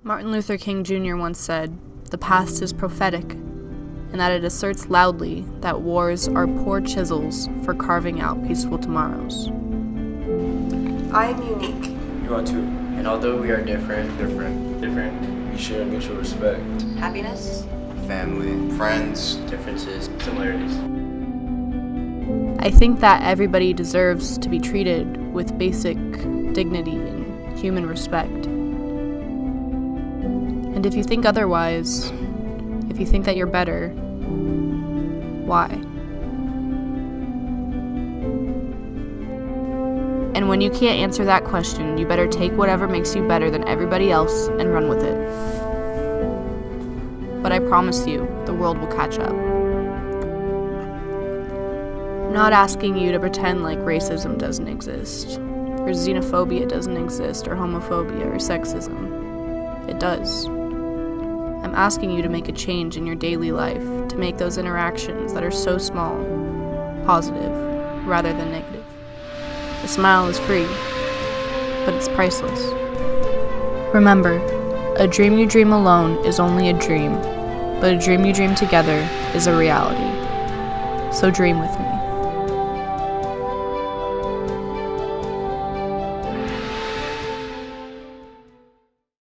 Martin Luther King Jr. once said, "The past is prophetic," and that it asserts loudly that wars are poor chisels for carving out peaceful tomorrows. I am unique. You are too. And although we are different, We share mutual respect. Happiness. Family, friends, differences, similarities. I think that everybody deserves to be treated with basic dignity and human respect. And if you think otherwise, if you think that you're better, why? And when you can't answer that question, you better take whatever makes you better than everybody else and run with it. But I promise you, the world will catch up. I'm not asking you to pretend like racism doesn't exist, or xenophobia doesn't exist, or homophobia, or sexism. It does. I'm asking you to make a change in your daily life, to make those interactions that are so small, positive, rather than negative. A smile is free, but it's priceless. Remember, a dream you dream alone is only a dream, but a dream you dream together is a reality. So dream with me.